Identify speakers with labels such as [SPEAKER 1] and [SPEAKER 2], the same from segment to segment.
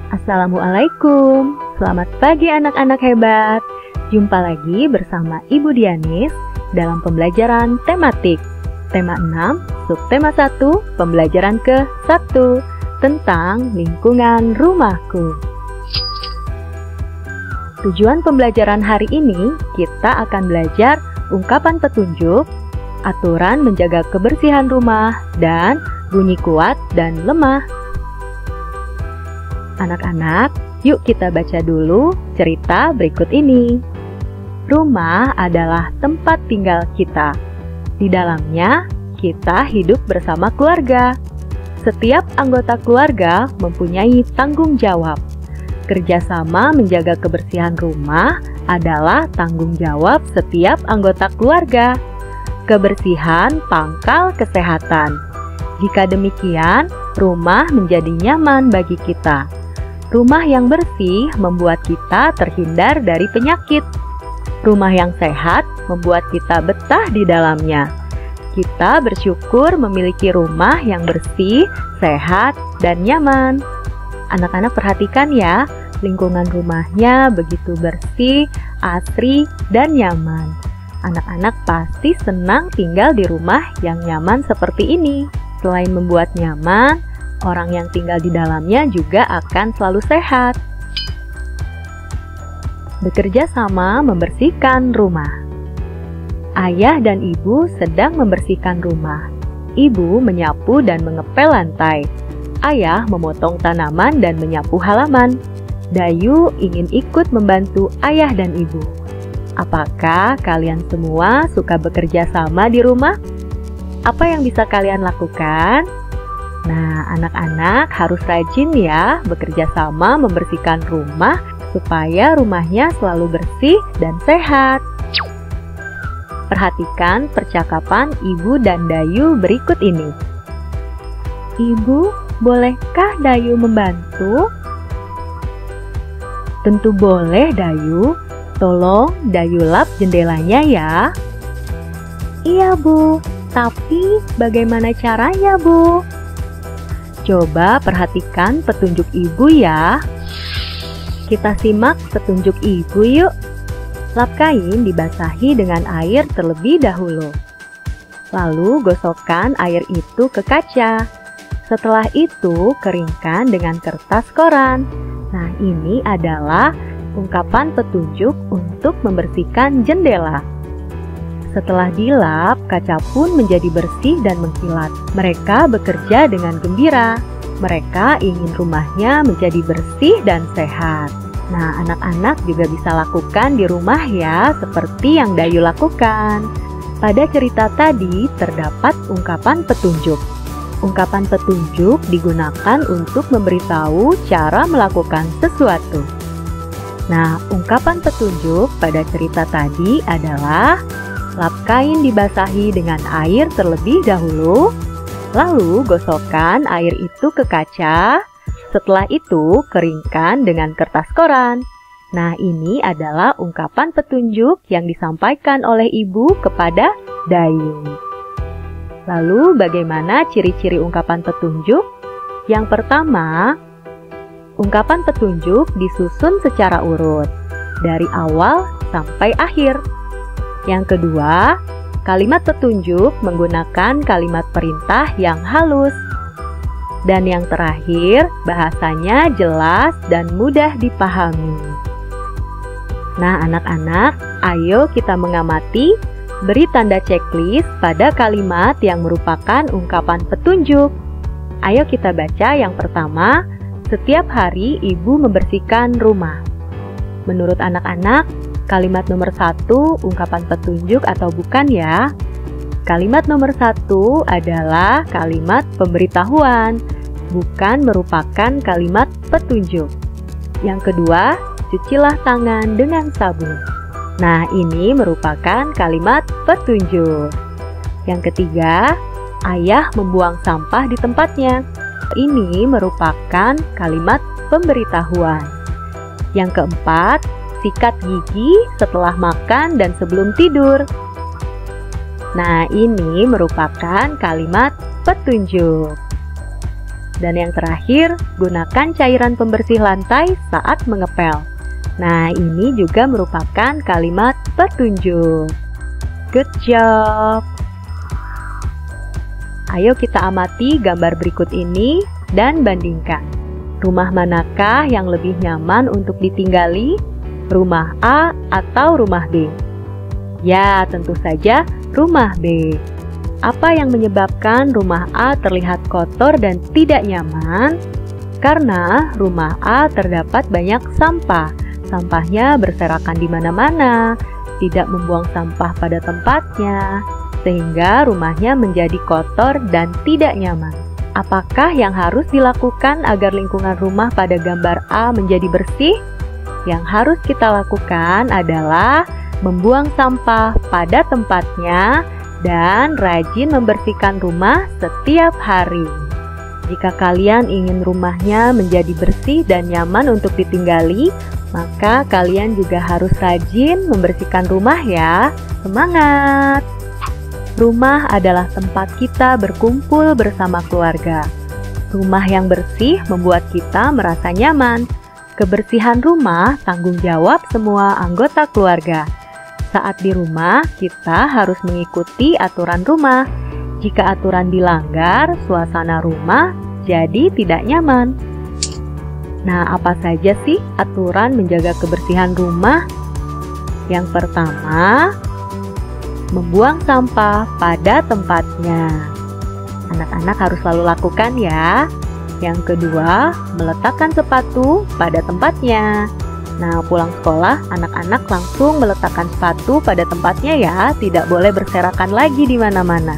[SPEAKER 1] Assalamualaikum, selamat pagi anak-anak hebat. Jumpa lagi bersama Ibu Dianis dalam pembelajaran tematik. Tema 6, subtema 1, pembelajaran ke-1 tentang lingkungan rumahku. Tujuan pembelajaran hari ini, kita akan belajar ungkapan petunjuk, aturan menjaga kebersihan rumah, dan bunyi kuat dan lemah. Anak-anak, yuk kita baca dulu cerita berikut ini. Rumah adalah tempat tinggal kita. Di dalamnya, kita hidup bersama keluarga. Setiap anggota keluarga mempunyai tanggung jawab. Kerjasama menjaga kebersihan rumah adalah tanggung jawab setiap anggota keluarga. Kebersihan pangkal kesehatan. Jika demikian, rumah menjadi nyaman bagi kita. Rumah yang bersih membuat kita terhindar dari penyakit. Rumah yang sehat membuat kita betah di dalamnya. Kita bersyukur memiliki rumah yang bersih, sehat, dan nyaman. Anak-anak perhatikan ya, lingkungan rumahnya begitu bersih, asri, dan nyaman. Anak-anak pasti senang tinggal di rumah yang nyaman seperti ini. Selain membuat nyaman, orang yang tinggal di dalamnya juga akan selalu sehat. Bekerja sama membersihkan rumah. Ayah dan ibu sedang membersihkan rumah. Ibu menyapu dan mengepel lantai. Ayah memotong tanaman dan menyapu halaman. Dayu ingin ikut membantu ayah dan ibu. Apakah kalian semua suka bekerja sama di rumah? Apa yang bisa kalian lakukan? Nah, anak-anak harus rajin ya bekerja sama membersihkan rumah supaya rumahnya selalu bersih dan sehat. Perhatikan percakapan Ibu dan Dayu berikut ini. Ibu, bolehkah Dayu membantu? Tentu boleh, Dayu. Tolong Dayu lap jendelanya ya. Iya, Bu. Tapi bagaimana caranya, Bu? Coba perhatikan petunjuk ibu ya. Kita simak petunjuk ibu yuk. Lap kain dibasahi dengan air terlebih dahulu. Lalu gosokkan air itu ke kaca. Setelah itu keringkan dengan kertas koran. Nah, ini adalah ungkapan petunjuk untuk membersihkan jendela. Setelah dilap, kaca pun menjadi bersih dan mengkilat. Mereka bekerja dengan gembira. Mereka ingin rumahnya menjadi bersih dan sehat. Nah, anak-anak juga bisa lakukan di rumah ya, seperti yang Dayu lakukan. Pada cerita tadi terdapat ungkapan petunjuk. Ungkapan petunjuk digunakan untuk memberitahu cara melakukan sesuatu. Nah, ungkapan petunjuk pada cerita tadi adalah lap kain dibasahi dengan air terlebih dahulu, lalu gosokkan air itu ke kaca, setelah itu keringkan dengan kertas koran. Nah, ini adalah ungkapan petunjuk yang disampaikan oleh ibu kepada Dayu. Lalu bagaimana ciri-ciri ungkapan petunjuk? Yang pertama, ungkapan petunjuk disusun secara urut, dari awal sampai akhir. Yang kedua, kalimat petunjuk menggunakan kalimat perintah yang halus. Dan yang terakhir, bahasanya jelas dan mudah dipahami. Nah, anak-anak, ayo kita mengamati, beri tanda checklist pada kalimat yang merupakan ungkapan petunjuk. Ayo kita baca yang pertama, setiap hari ibu membersihkan rumah. Menurut anak-anak, kalimat nomor 1 ungkapan petunjuk atau bukan ya? Kalimat nomor 1 adalah kalimat pemberitahuan, bukan merupakan kalimat petunjuk. Yang kedua, cucilah tangan dengan sabun. Nah, ini merupakan kalimat petunjuk. Yang ketiga, ayah membuang sampah di tempatnya. Ini merupakan kalimat pemberitahuan. Yang keempat, sikat gigi setelah makan dan sebelum tidur. Nah, ini merupakan kalimat petunjuk. Dan yang terakhir, gunakan cairan pembersih lantai saat mengepel. Nah, ini juga merupakan kalimat petunjuk. Good job! Ayo kita amati gambar berikut ini dan bandingkan. Rumah manakah yang lebih nyaman untuk ditinggali? Rumah A atau rumah B? Ya, tentu saja rumah B. Apa yang menyebabkan rumah A terlihat kotor dan tidak nyaman? Karena rumah A terdapat banyak sampah. Sampahnya berserakan di mana-mana, tidak membuang sampah pada tempatnya, sehingga rumahnya menjadi kotor dan tidak nyaman. Apakah yang harus dilakukan agar lingkungan rumah pada gambar A menjadi bersih? Yang harus kita lakukan adalah membuang sampah pada tempatnya dan rajin membersihkan rumah setiap hari. Jika kalian ingin rumahnya menjadi bersih dan nyaman untuk ditinggali, maka kalian juga harus rajin membersihkan rumah ya. Semangat! Rumah adalah tempat kita berkumpul bersama keluarga. Rumah yang bersih membuat kita merasa nyaman. Kebersihan rumah tanggung jawab semua anggota keluarga. Saat di rumah, kita harus mengikuti aturan rumah. Jika aturan dilanggar, suasana rumah jadi tidak nyaman. Nah, apa saja sih aturan menjaga kebersihan rumah? Yang pertama, membuang sampah pada tempatnya. Anak-anak harus selalu lakukan ya. Yang kedua, meletakkan sepatu pada tempatnya. Nah, pulang sekolah, anak-anak langsung meletakkan sepatu pada tempatnya ya, tidak boleh berserakan lagi di mana-mana.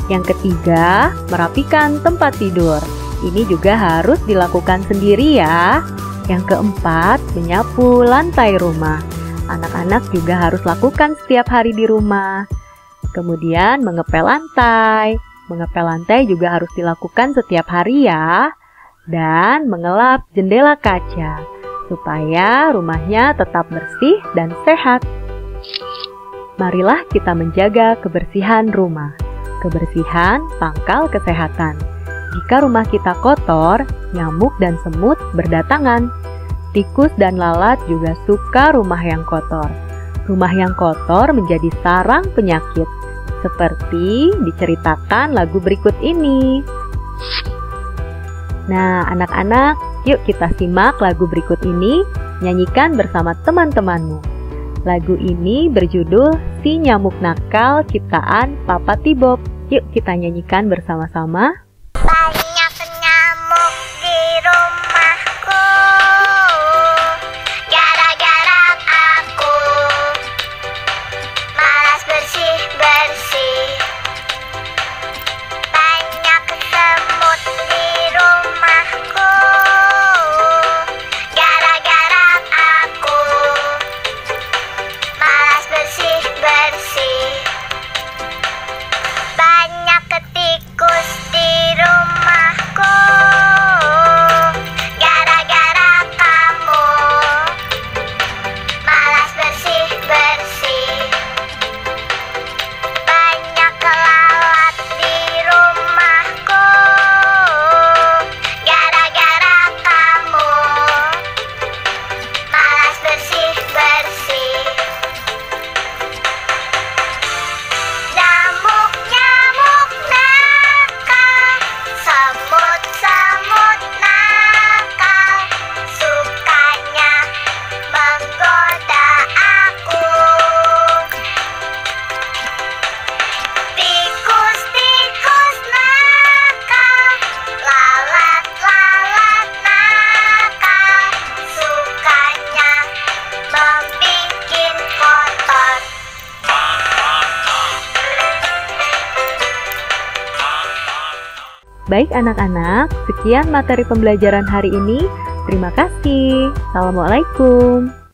[SPEAKER 1] Yang ketiga, merapikan tempat tidur. Ini juga harus dilakukan sendiri ya. Yang keempat, menyapu lantai rumah. Anak-anak juga harus lakukan setiap hari di rumah. Kemudian, mengepel lantai. Mengepel lantai juga harus dilakukan setiap hari ya. Dan mengelap jendela kaca, supaya rumahnya tetap bersih dan sehat. Marilah kita menjaga kebersihan rumah. Kebersihan pangkal kesehatan. Jika rumah kita kotor, nyamuk dan semut berdatangan. Tikus dan lalat juga suka rumah yang kotor. Rumah yang kotor menjadi sarang penyakit, seperti diceritakan lagu berikut ini. Nah, anak-anak, yuk kita simak lagu berikut ini, nyanyikan bersama teman-temanmu. Lagu ini berjudul Si Nyamuk Nakal ciptaan Papa T-Bob. Yuk kita nyanyikan bersama-sama.
[SPEAKER 2] Banyak nyamuk di rumahku, gara-gara aku malas bersih-bersih. Banyak semut di rumahku, gara-gara aku malas bersih-bersih. Banyak tikus di rumahku, gara-gara kamu malas bersih-bersih. Banyak lalat di rumahku, gara-gara kamu malas bersih-bersih. Nyamuk-nyamuk nakal, semut-semut nakal, sukanya menggoda aku. Tikus-tikus nakal, lalat-lalat nakal, sukanya membikin kotor.
[SPEAKER 1] Baik anak-anak, sekian materi pembelajaran hari ini. Terima kasih. Assalamualaikum.